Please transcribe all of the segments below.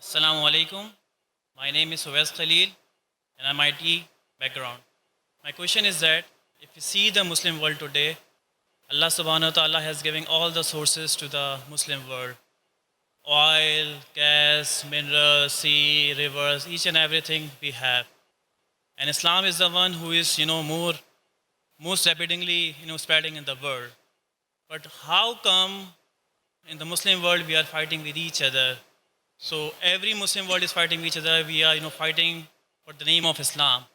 Assalamu alaikum. My name is Huwais Khalil and I'm IT background. My question is that if you see the Muslim world today, Allah subhanahu wa ta'ala has given all the sources to the Muslim world. Oil, gas, minerals, sea, rivers, each and everything we have. And Islam is the one who is, most rapidly, spreading in the world. But how come in the Muslim world we are fighting with each other? So every Muslim world is fighting each other. We are, fighting for the name of Islam.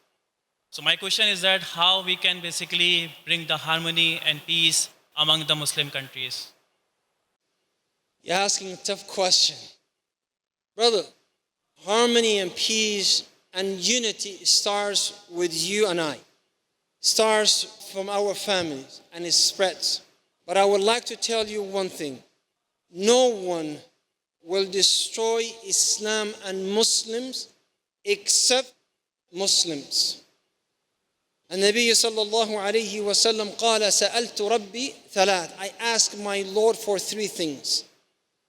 So my question is that how we can basically bring the harmony and peace among the Muslim countries? You're asking a tough question. Brother, harmony and peace and unity starts with you and I. Starts from our families and it spreads. But I would like to tell you one thing. No one will destroy Islam and Muslims except Muslims. النبي صلى الله عليه وسلم قال سألت ربي ثلاث. I asked my Lord for three things.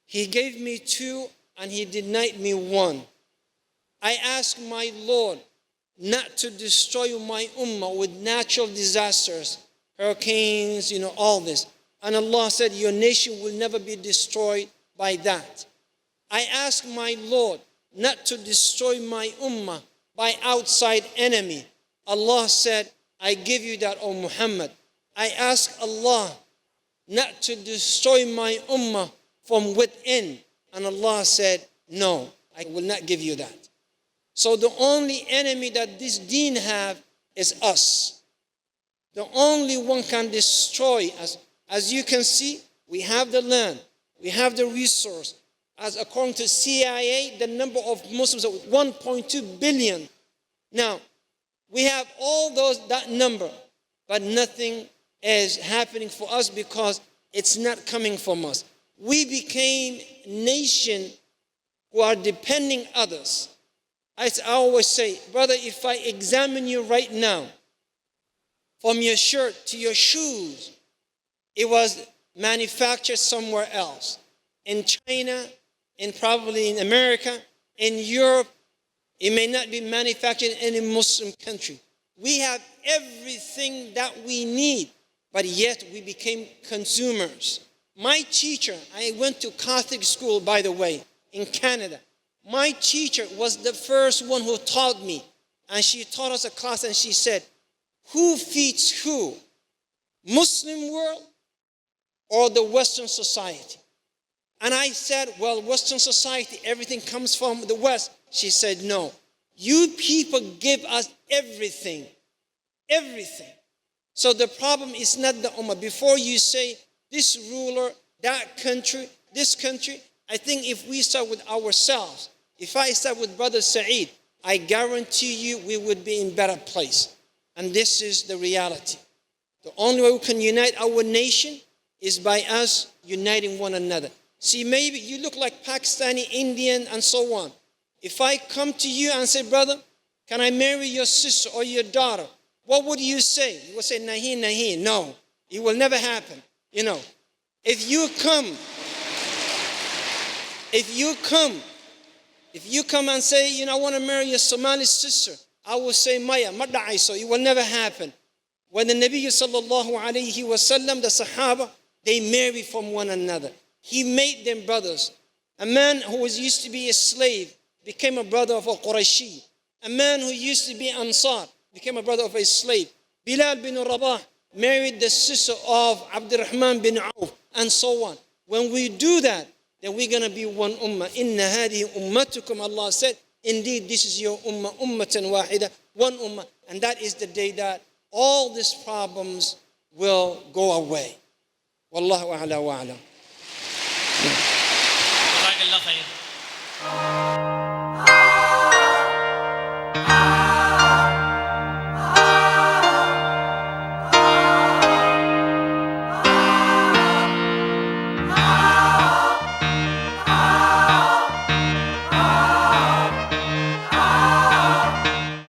He gave me two and he denied me one. I asked my Lord not to destroy my ummah with natural disasters, hurricanes, all this. And Allah said, your nation will never be destroyed by that. I asked my Lord not to destroy my ummah by outside enemy. Allah said, I give you that, O Muhammad. I ask Allah not to destroy my ummah from within. And Allah said, no, I will not give you that. So the only enemy that this deen have is us. The only one can destroy us. As you can see, we have the land, we have the resource. As according to CIA, the number of Muslims is 1.2 billion. Now, we have all that number, but nothing is happening for us because it's not coming from us. We became a nation who are depending others. I always say, brother, if I examine you right now, from your shirt to your shoes, it was manufactured somewhere else. In China, probably in America, in Europe, it may not be manufactured in any Muslim country. We have everything that we need, but yet we became consumers. My teacher, I went to Catholic school, by the way, in Canada. My teacher was the first one who taught me, and she taught us a class, and she said, who feeds who? Muslim world or the Western society? And I said, well, Western society, everything comes from the West. She said, no, you people give us everything, everything. So the problem is not the ummah. Before you say this ruler, that country, this country, I think if we start with ourselves, if I start with Brother Saeed, I guarantee you we would be in a better place. And this is the reality. The only way we can unite our nation is by us uniting one another. See, maybe you look like Pakistani, Indian, and so on. If I come to you and say, brother, can I marry your sister or your daughter? What would you say? You would say, nahi, nahi, no. It will never happen, If you come and say, I want to marry your Somali sister, I will say, maya, madda'i, so it will never happen. When the Nabi sallallahu alayhi wasallam, the Sahaba, they marry from one another. He made them brothers. A man who used to be a slave became a brother of a Qurayshi. A man who used to be Ansar became a brother of a slave. Bilal bin Rabah married the sister of Abdurrahman bin Auf, and so on. When we do that, then we're going to be one ummah. Inna hadihi ummatukum, Allah said, indeed this is your ummah, ummatan wahida, one ummah. And that is the day that all these problems will go away. Wallahu a'la wa a'lam. Jazakallah khair.